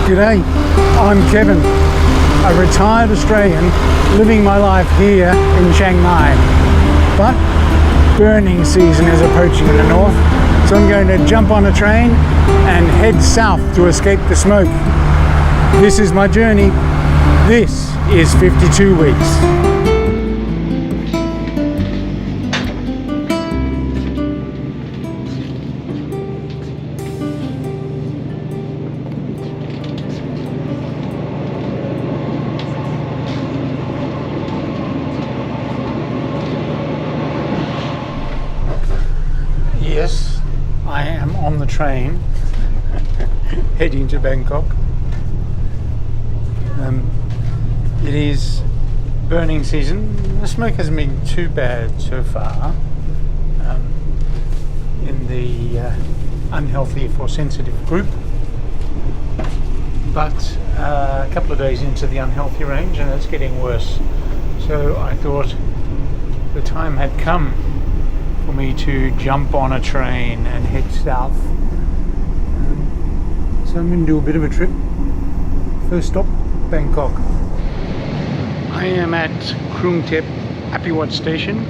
G'day, I'm Kevin, a retired Australian living my life here in Chiang Mai. But burning season is approaching in the north, so I'm going to jump on a train and head south to escape the smoke. This is my journey. This is 52 weeks. Yes, I am on the train heading to Bangkok. It is burning season. The smoke hasn't been too bad so far in the unhealthy for sensitive group, but a couple of days into the unhealthy range and it's getting worse. So I thought the time had come for me to jump on a train and head south. So I'm going to do a bit of a trip. First stop, Bangkok. I am at Krung Thep Apiwat station,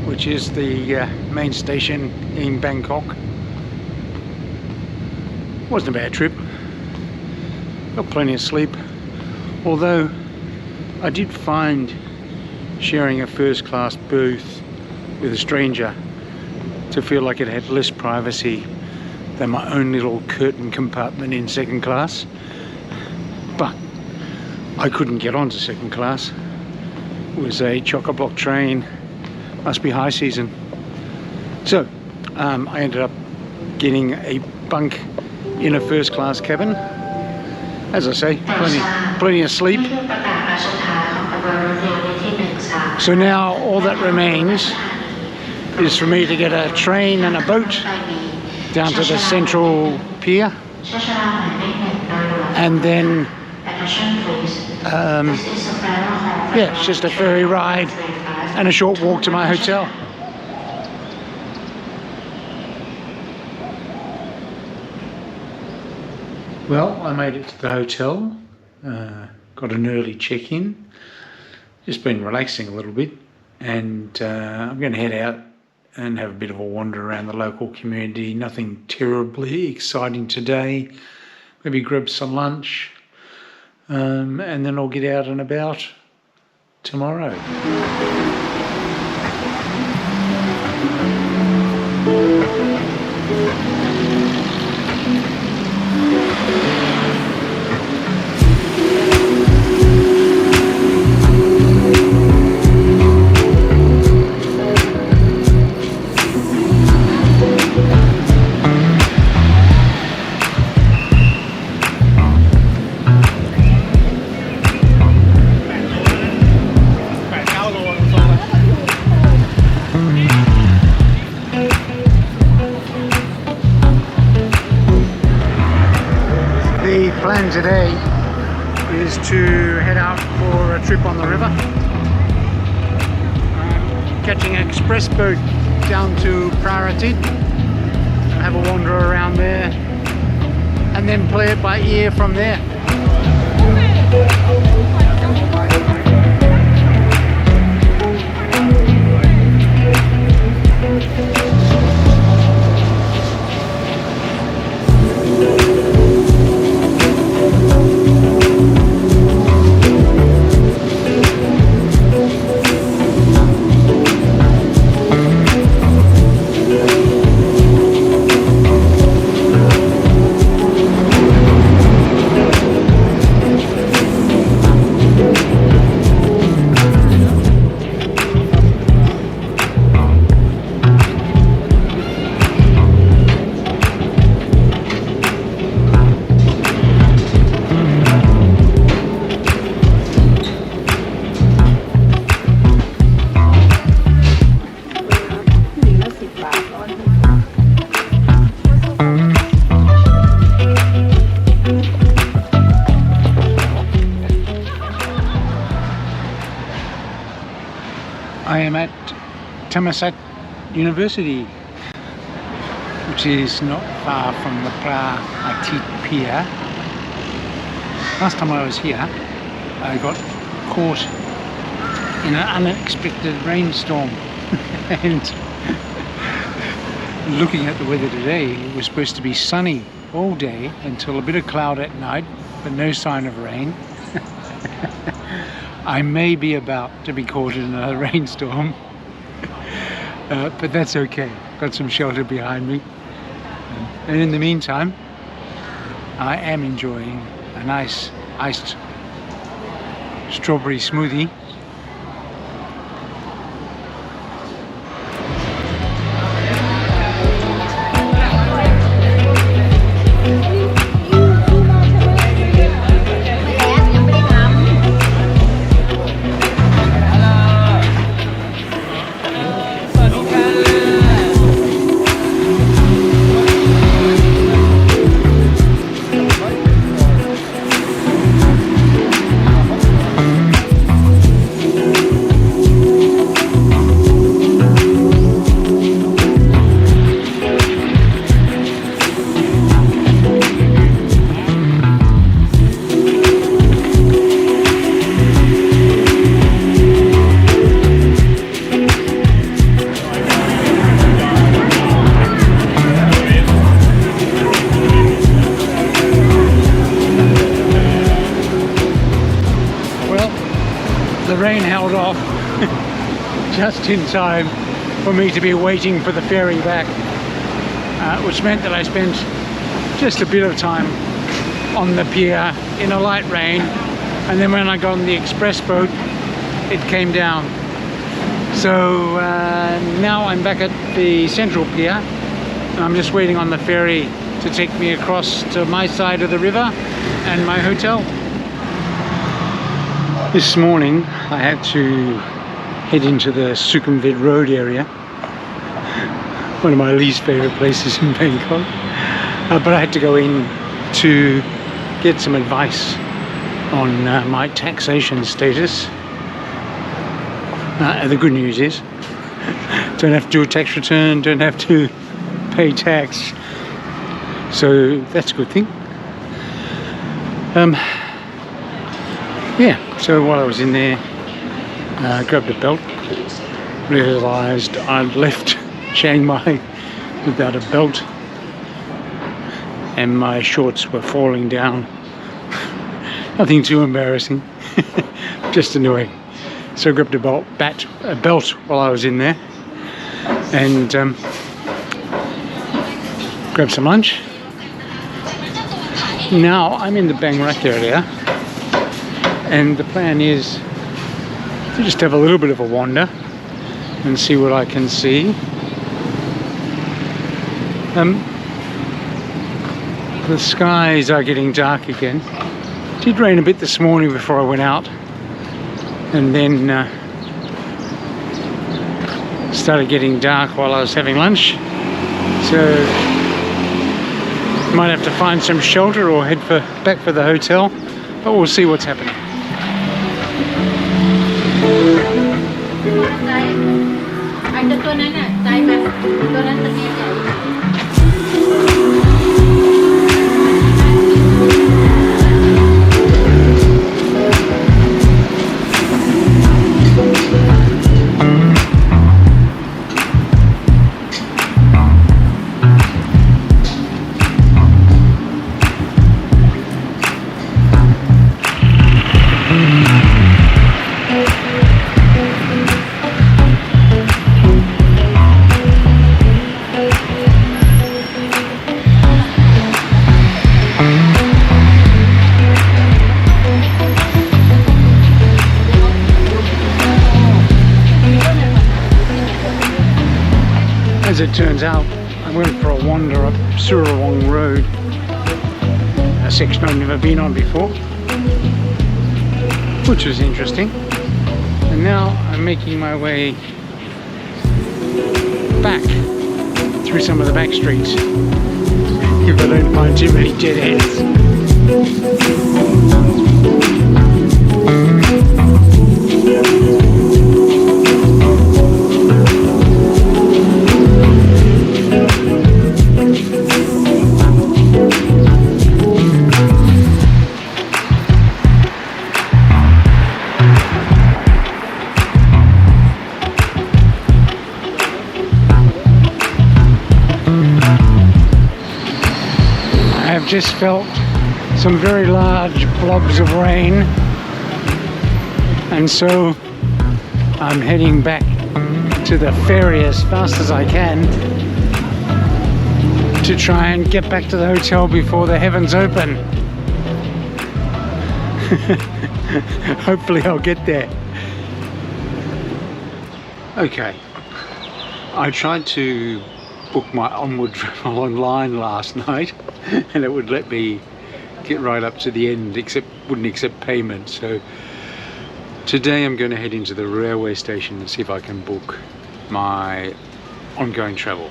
which is the main station in Bangkok. Wasn't a bad trip. Got plenty of sleep, although I did find sharing a first class booth with a stranger to feel like it had less privacy than my own little curtain compartment in second class. But I couldn't get onto second class. It was a chock-a-block train, must be high season. So I ended up getting a bunk in a first class cabin. As I say, plenty of sleep. So now all that remains is for me to get a train and a boat down to the central pier, and then yeah, it's just a ferry ride and a short walk to my hotel. Well, I made it to the hotel, got an early check-in, just been relaxing a little bit, and I'm going to head out and have a bit of a wander around the local community. Nothing terribly exciting today. Maybe grab some lunch, and then I'll get out and about tomorrow. The plan today is to head out for a trip on the river. I'm catching an express boat down to Praratid and have a wander around there and then play it by ear from there. I am at Thammasat University, which is not far from the Pra Atit Pier. Last time I was here, I got caught in an unexpected rainstorm. And looking at the weather today, it was supposed to be sunny all day until a bit of cloud at night, but no sign of rain. I may be about to be caught in another rainstorm, but that's okay. Got some shelter behind me. And in the meantime, I am enjoying a nice iced strawberry smoothie. The rain held off just in time for me to be waiting for the ferry back, which meant that I spent just a bit of time on the pier in a light rain, and then when I got on the express boat it came down. So now I'm back at the central pier and I'm just waiting on the ferry to take me across to my side of the river and my hotel. This morning I had to head into the Sukhumvit Road area, one of my least favourite places in Bangkok, but I had to go in to get some advice on my taxation status. The good news is, don't have to do a tax return, don't have to pay tax, so that's a good thing. Yeah, so while I was in there, grabbed a belt, realised I'd left Chiang Mai without a belt and my shorts were falling down. Nothing too embarrassing, just annoying. So I grabbed a belt while I was in there and grabbed some lunch. Now I'm in the Bangkok area, and the plan is to just have a little bit of a wander and see what I can see. The skies are getting dark again. It did rain a bit this morning before I went out, and then started getting dark while I was having lunch. So might have to find some shelter or head back for the hotel, but we'll see what's happening. As it turns out, I went for a wander up Surawong Road, a section I've never been on before, which was interesting. And now I'm making my way back through some of the back streets, if I don't find too many dead ends. I have just felt some very large blobs of rain, and so I'm heading back to the ferry as fast as I can to try and get back to the hotel before the heavens open. Hopefully I'll get there. Okay, I tried to book my onward travel online last night and it would let me get right up to the end, except wouldn't accept payment. So today I'm going to head into the railway station and see if I can book my ongoing travel.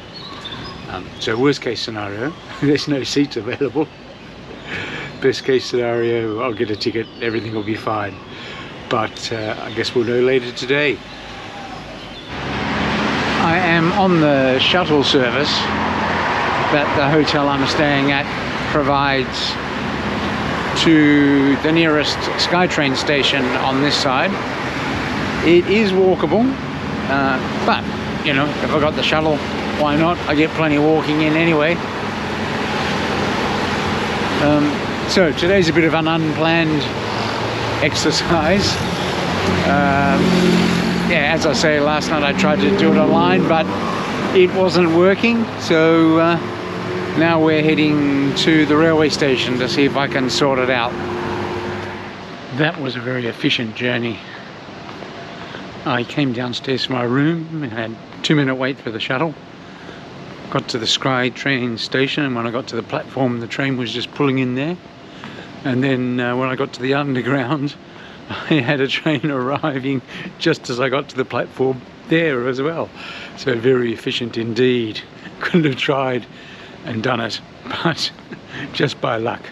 So worst case scenario, there's no seats available. Best case scenario, I'll get a ticket, everything will be fine. But I guess we'll know later today. I am on the shuttle service that the hotel I'm staying at provides to the nearest SkyTrain station on this side. It is walkable, but you know, if I got the shuttle, why not? I get plenty walking in anyway. So today's a bit of an unplanned exercise. Yeah, as I say, last night I tried to do it online, but it wasn't working. So now we're heading to the railway station to see if I can sort it out. That was a very efficient journey. I came downstairs to my room and had a 2-minute wait for the shuttle. Got to the SkyTrain station, and when I got to the platform, the train was just pulling in there. And then when I got to the underground, I had a train arriving just as I got to the platform there as well. So very efficient indeed. Couldn't have tried and done it, but just by luck.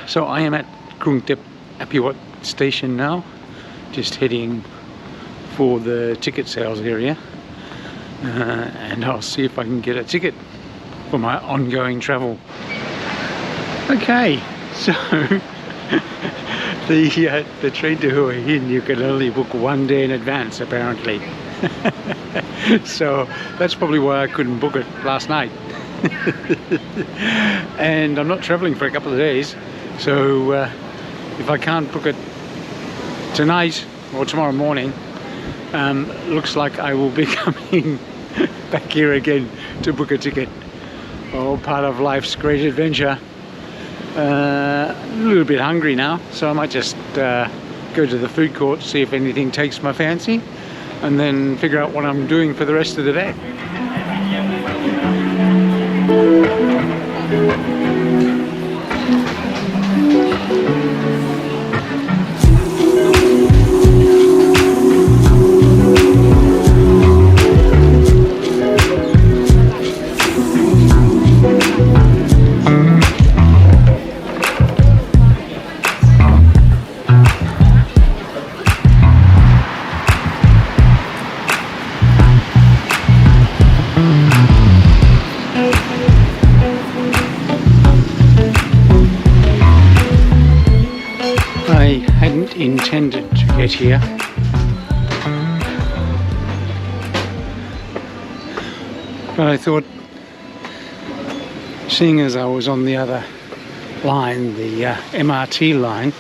So I am at Krungtep Apiwat station now, just heading for the ticket sales area. And I'll see if I can get a ticket for my ongoing travel. Okay, so the train to Hua Hin you can only book 1 day in advance apparently. So that's probably why I couldn't book it last night. And I'm not traveling for a couple of days, so if I can't book it tonight or tomorrow morning, looks like I will be coming back here again to book a ticket. Oh, part of life's great adventure. A little bit hungry now, so I might just go to the food court, see if anything takes my fancy, and then figure out what I'm doing for the rest of the day. Intended to get here, but I thought, seeing as I was on the other line, the MRT line,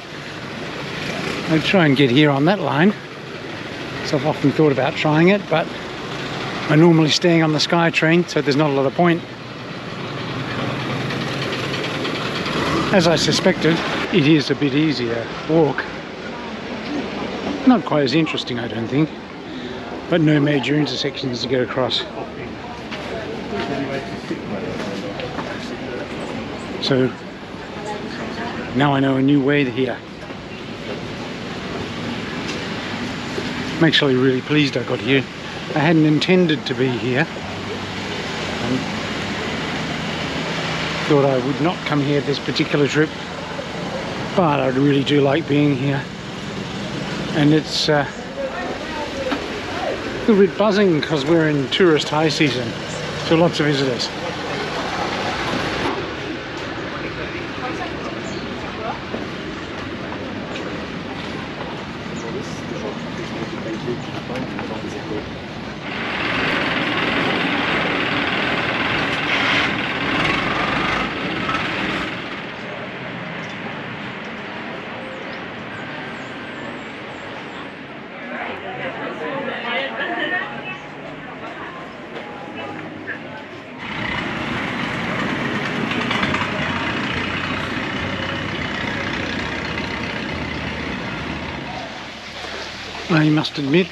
I'd try and get here on that line. So I've often thought about trying it, but I'm normally staying on the SkyTrain, so there's not a lot of point. As I suspected, it is a bit easier walk. Not quite as interesting, I don't think, but no major intersections to get across. So now I know a new way here. I'm actually really pleased I got here. I hadn't intended to be here. Thought I would not come here this particular trip, but I really do like being here. And it's a little bit buzzing because we're in tourist high season, so lots of visitors. I must admit,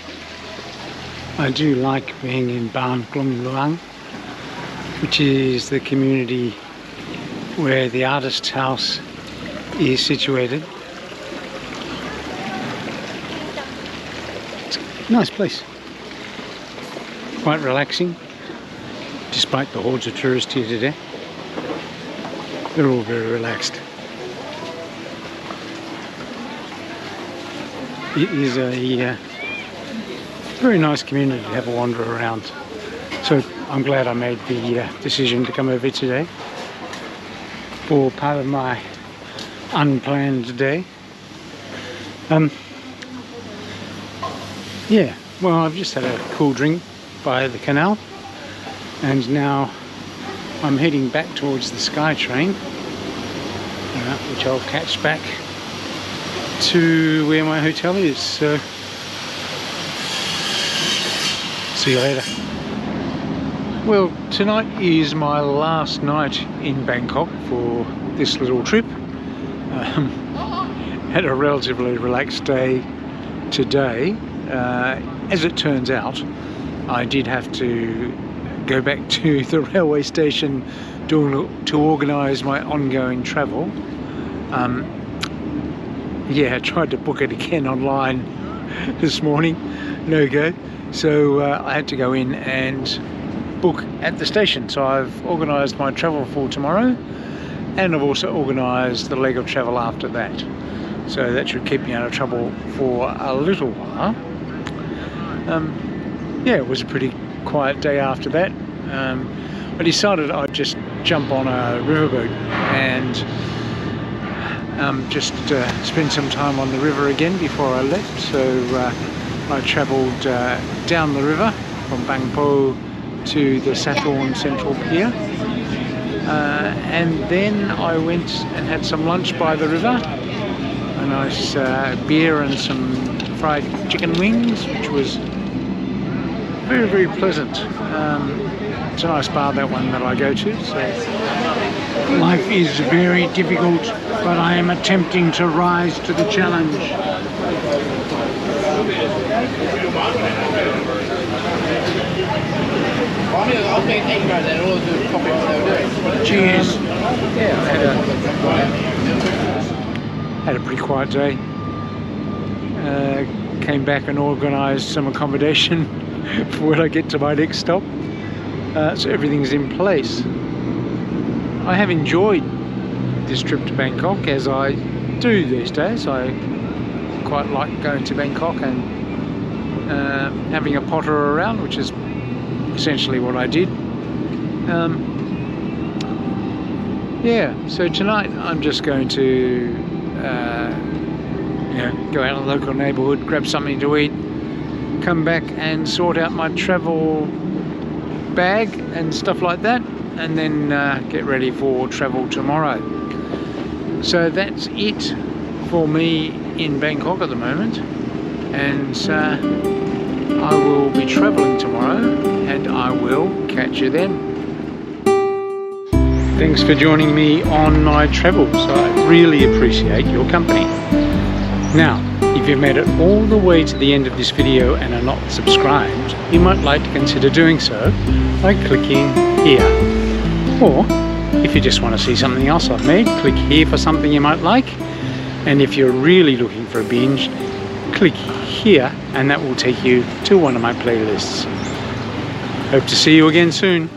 I do like being in Ban Klong Luang, which is the community where the artist's house is situated. It's a nice place, quite relaxing, despite the hordes of tourists here today. They're all very relaxed. It is a very nice community to have a wander around. So I'm glad I made the decision to come over today for part of my unplanned day. Yeah, well, I've just had a cool drink by the canal, and now I'm heading back towards the SkyTrain, which I'll catch back to where my hotel is. So see you later. Well, tonight is my last night in Bangkok for this little trip. Had a relatively relaxed day today. As it turns out, I did have to go back to the railway station to organise my ongoing travel. Yeah, I tried to book it again online this morning, no go. So I had to go in and book at the station. So I've organised my travel for tomorrow, and I've also organised the leg of travel after that. So that should keep me out of trouble for a little while. Yeah, it was a pretty quiet day after that. I decided I'd just jump on a riverboat and just spend some time on the river again before I left. So I travelled down the river from Bangkok to the Sathorn Central Pier, and then I went and had some lunch by the river, a nice beer and some fried chicken wings, which was very, very pleasant. It's a nice bar, that one that I go to. So life is very difficult, but I am attempting to rise to the challenge. Cheers. Yeah, had a pretty quiet day. Came back and organised some accommodation for when I get to my next stop. So everything's in place. I have enjoyed this trip to Bangkok, as I do these days. I quite like going to Bangkok and having a potter around, which is essentially what I did. Yeah, so tonight I'm just going to go out in the local neighbourhood, grab something to eat, come back and sort out my travel bag and stuff like that, and then get ready for travel tomorrow. So that's it for me in Bangkok at the moment, and I will be travelling tomorrow, and I will catch you then. Thanks for joining me on my travels. I really appreciate your company. Now, if you've made it all the way to the end of this video and are not subscribed, you might like to consider doing so by clicking here. Or, if you just want to see something else I've made, click here for something you might like. And if you're really looking for a binge, click here and that will take you to one of my playlists. Hope to see you again soon.